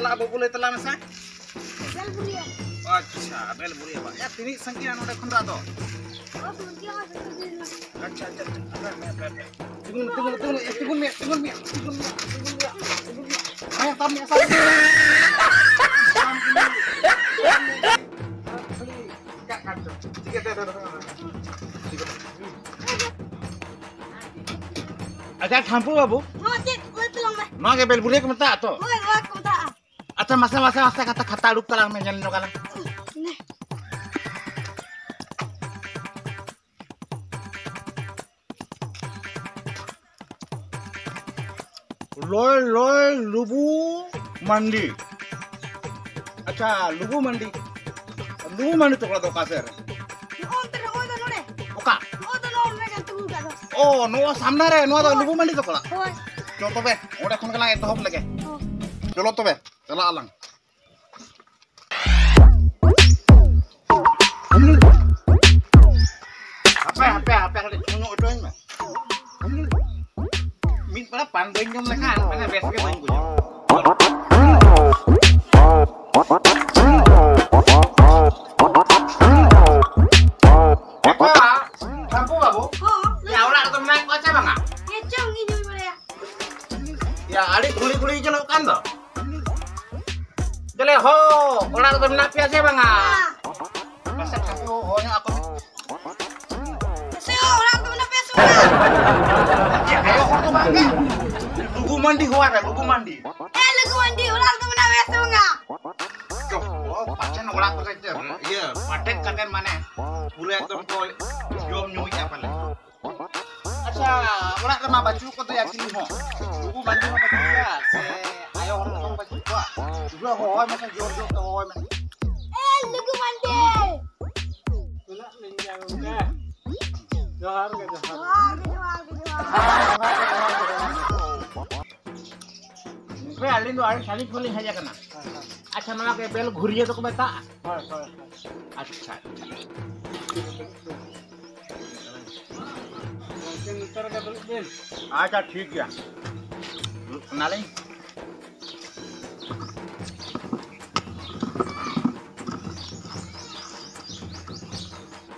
चला बाबू ले तला में सा बेलबुरिया अच्छा बेलबुरिया बा या तिनी संख्या नोडे खंडा दो अच्छा tunggu ayo kami अच्छा थाम्पू बाबू मा के बेलबुरिया के मता तो अच्छा masa kata kata aduk talang menjal no kalang loy lubu mandi अच्छा lubu mandi तो कला तो कासेर ओका ओ नो सामने रे नो तो lubu mandi तो कला चलो तो बे ओडे खन कला एतहब लगे चलो तो बे चला along apa kali tunggu doang mah min pada pandeng jom lekan mana biasa ke main punya kamu babu ya ulah atau naik aja bang ya adik guli jelok kan toh jele ho ulah atau naik biasa bang masa kamu honya aku ya ayo aku bangga lugu mandi huar lugu mandi ulang tuh mana biasa enggak oh pacan ulang tuh saja iya patek kan mana boleh tuh kau jom nyui apa lagi acha ulang sama baju kau tuh yakin ho lugu mandi sama baju ya ayo orang sama baju gua juga hoy masa jom tuh hoy lugu mandi ulang menjauh udah Johar ke Johar. वे आलिन दो आलिन शादी खोली है जगना अच्छा मना के bell Ghurye तो को बता अच्छा अच्छा ठीक है नाले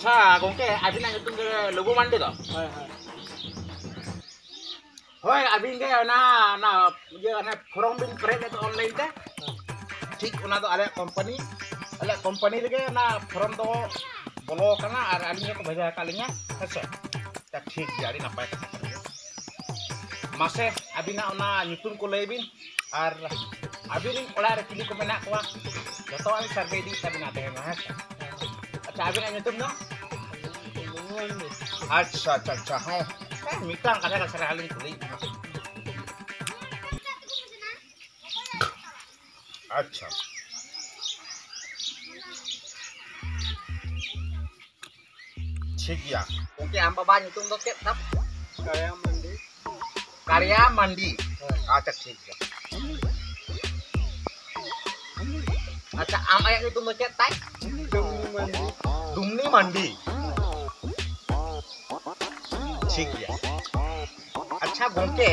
अच्छा गोंके अभी ना तुम लोगो मंडी दो होय अभी के ना ये ना फॉर्म बिन करे तो ऑनलाइन ते ठीक उना तो अले कंपनी लगे ना फॉर्म तो बोलो करना और आलिnya को भेजा कालिnya हेसे ता ठीक जारी नापाय मासे अभी ना उना nyutum को लेबिन और अभी रिन ओला रे किली को मेना कोआ जतो आली सर्वे दी तब ना ते हेसे अच्छा अभी ना nyutum no अच्छा हाँ mitang kada kasar halin kulit अच्छा ठीक ya oke amba banyak tuh untuk tetap karya mandi अच्छा ठीक ya अच्छा am ayat itu untuk cetai dumni mandi ठीक ya अच्छा गोंके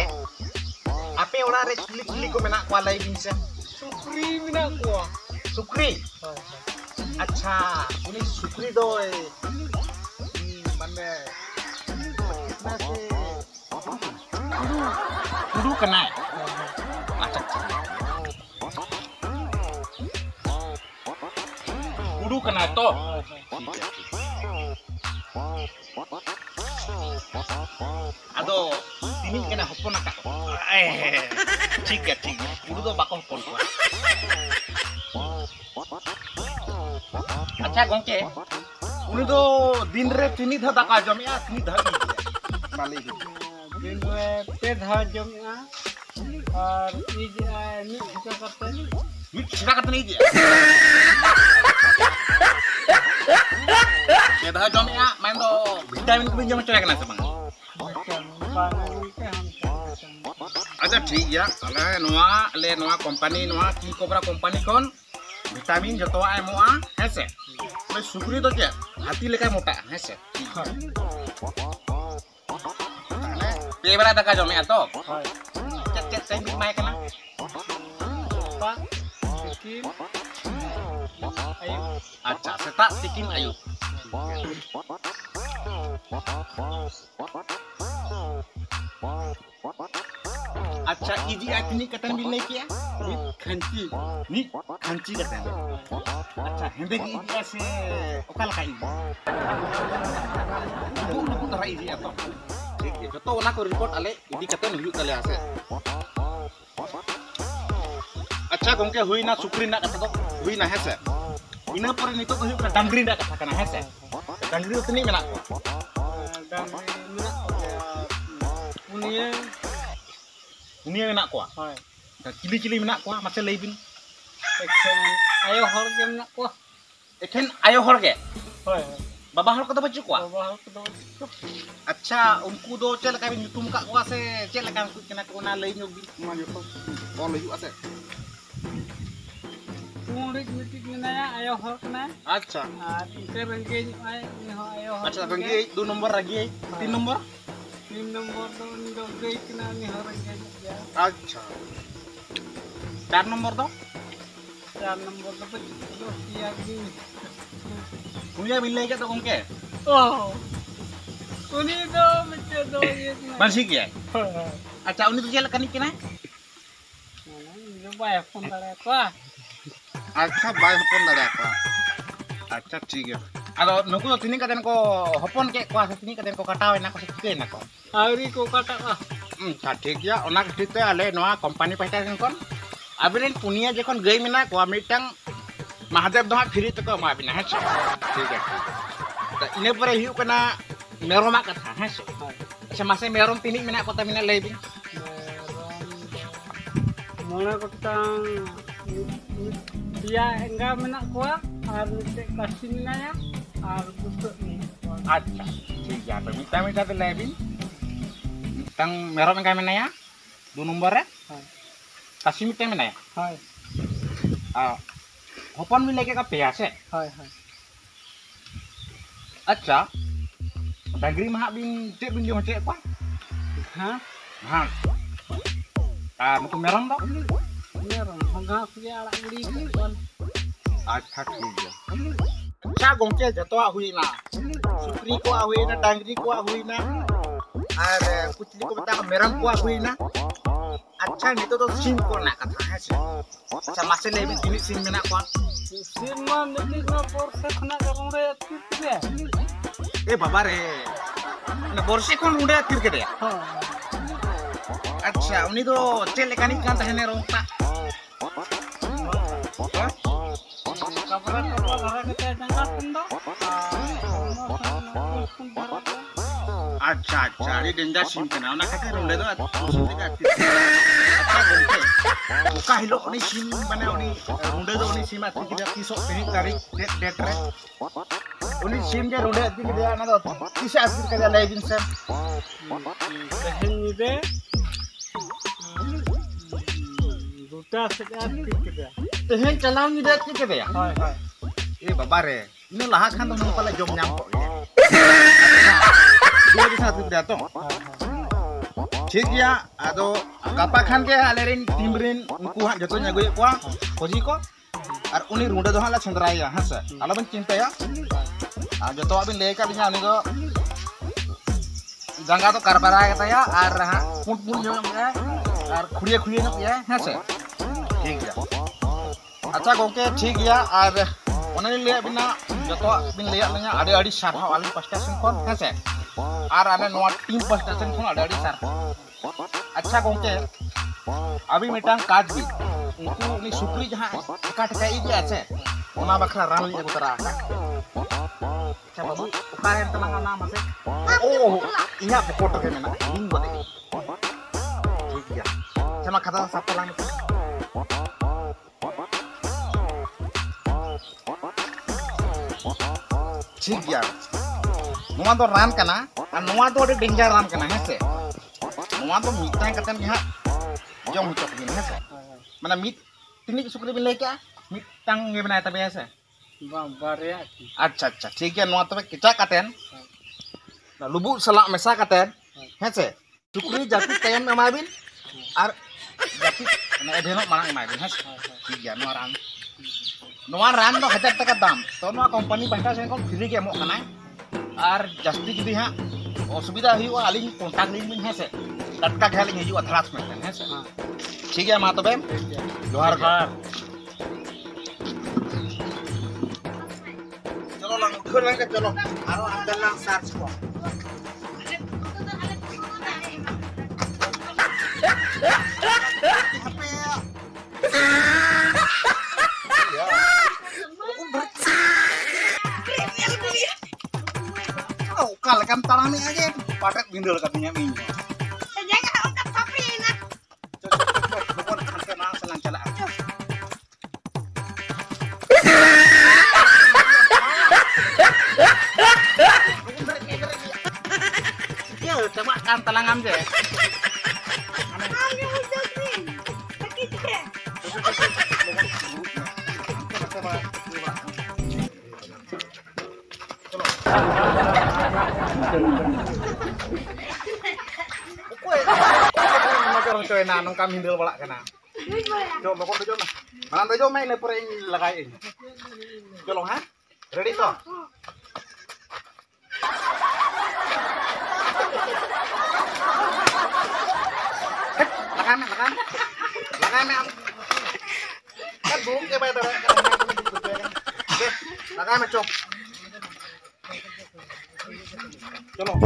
आपे ओड़ा रे चिली को मेना को लाई बिनसे Sukri mina kuah. सुक्री अच्छा उनी सुक्री दो माने कितना से कुडू कना अच्छा कुडू कना तो Ado ini kena hopon nak. ठीक है कुडू तो बाको हopon को अच्छा गोंके उनी तो दिन रे तिनी धा दाका जमिया तिनी धा मालिक दिन में पे धा जमिया और इज नी हिसा करते छिड़ा करते नहीं दिया के धा जमिया main तो vitamin को जम चला कना बang अच्छा ठीक है ले नोआ कंपनी नोआ की कोबरा कंपनी कोन विटामिन जतवा एमोआ हेसे ओय सुक्री तो के हाथी लेका मोटा हेसे माने पेबरा दाका जमे तो चेक सें बिक माय कना tikin ayub. Acha, setak tikin ayub. Acha, iji akini katan bilai kia? Kanci. Ni kanci katan. Acha, hende ki iji ase okal kai. Ibu tara iji atau? ठीक है तो ओना को रिपोर्ट आले इदी कते हुई तले आसे अच्छा गंके हुईना सुक्री ना कथा तो हुईना हेसे इना पर नितो तो हुई डांगरी ना कथा कना हेसे डांगरी उतनी मेना को Dangri menak punya उनिया मेना को hai चिली चिली मेना को मासे लेबिन eksen ayo hor ge menak ko एखेन आयो हर के hai बाबा हर को तो बच्चू को bawah ko do अच्छा उनको दो चल का बिन तुम का को से चल का को कना को ना ले न्यो बिन मा यो को ले आसे murid mitik menaya ayo hor kena अच्छा ke rengge ay ni ho ayo hor अच्छा बंगी 2 नंबर लगी 3 number 3 nomor do ni do ge kena ni hor rengge ya अच्छा 4 नंबर दो 4 nomor do do ya gini punya bilai ke to उनके oh uni do meche do ye masih ya hai अच्छा उन्हें तो चल कनी किना ini bayar pun dari aku अच्छा बाय हपन दादा को अच्छा ठीक है आदो नुकु तो तिनी कदेन को हपन के को तिनी कदेन को कटावे ना को के ना को hari ko kata ठीक है ओना ठीक ते आले नवा कंपनी पैसा कोन अबिन पुनिया जखन गई मिना को मिटंग महादेव दहा फ्री तक मा बिना है ठीक है तो इने पर हिउ कना मेरोमा कथा है अच्छा मासे मेरोम तिनी मिना को मिना लेबिन mana kotang dia enggak menak kuat harus kasih nanya harus butuh nih अच्छा ठीक है तो मिटा मिटा तो लेबिन तंग मेरोम का मिना या 2 नंबर है kasih मिटा मिना या hai हपन भी लेके का पेया से hai hai अच्छा डगरी महा बिन चे बिन जो चे को hah हां नुकु मेरम दो ini orang enggak punya alat beli kan अच्छा ठीक है अच्छा गोंके जतवा हुईना सुक्री को हुईना डांगरी को हुईना और कुछ को बता मेरम को हुईना अच्छा नहीं तो सिम को ना कथा है से अच्छा मासे ले बिन जिनि सिम मेना को Sirma milik na porse khana karung re atire ए बाबा रे ना बोरसे कोन उड़े अतिर के दे ha अच्छा उनी तो चेले कानी कान तहने रोंता kabar kabar kita jangan tenda अच्छा अच्छा ये डेंजर सीन केना ना खातिर रोंडे दो सुनते का अच्छा गोंके का हिलो उनी सीन माने उनी रोंडे दो उनी सीमा अति के 30 तारीख डेट रे उनी सीन के रोंडे अति के ना दो 30 अति के ले बिन से ini deh duta sekat kita तेहेन चलाव नि डेट के दे hai hai ए बाबा रे इन लहा खान तो पले जम नाम को दो के साथ दे तो ठीक गया आदो गापा खान के आलेरिन टीमरिन उनको हा जतो न्यागो को खोजी को और उनी रुंडे दो हाला संदराया हां सर आलो बन चिंताया आ जतो अबिन ले का बिना उनी को जंगा तो करबरा के तया और हा पुट पुट जो और खुड़िए खुड़िए न पिया हां सर ठीक है अच्छा गोके ठीक गया और उन्हें ले बिना जतो बिन ले लኛ आडे आडी सारहाव आली पास्टेशन कोन हेसे और आने नोआ टीम पास्टेशन कोन आडे आडी सार अच्छा गोके अभी मिटांग काज भी उनको उनी सुक्री जहां काट के इदी আছে ओना बखरा रान लिया उतरा अच्छा बाबू उकारे तनांग नाम আছে ओ इहा फोटो के मेना लिंक बने ठीक है चमा खाता सब लांग ठीक गया नोआ तो रान कना और नोआ तो डेंजर रान कना है से नोआ तो मिटांग कतन जहां जम हुचक बिन है से माने मिट तिनी सुक्री बिन लेके मिटांग गे बनाय तबे है से bang barya अच्छा अच्छा ठीक है नोआ तबे किचा कतेन लुबु सला मेसा कतेन है से सुक्री जाति तयम एमाबिन और जाति माने एधेनो मांग एमाबिन है ठीक है नोआ रान नवा रान दो 1000 टाका दाम तो नवा कंपनी पाहटा से को फ्री के एमो कनाय और जस्ती जुदी हां असुविधा हुआ आलिंग कांटेक्ट लिंक में है से टटका घाली हिजुआ थरास में है से ठीक है मा तबे जोहार जोहार चलो लंग उठो लंग चलो आरो अंदर लंग सर्च को Kalau kamu tangan ini aja, pakai bindel katanya mie. Jangan angkat sapi nak. Bukan sampai mang selang celak. Ya, coba kan telangam je. Kami udah nih. Sakit je. Coy na nung kami hindel wala kana. Jo mo ko jo na. Manan jo may na pare lagay. Jolong ha? Ready to? Lakan. Lakan na. Kan buong ke bay tara. Oke, lakan na chop. Jolong.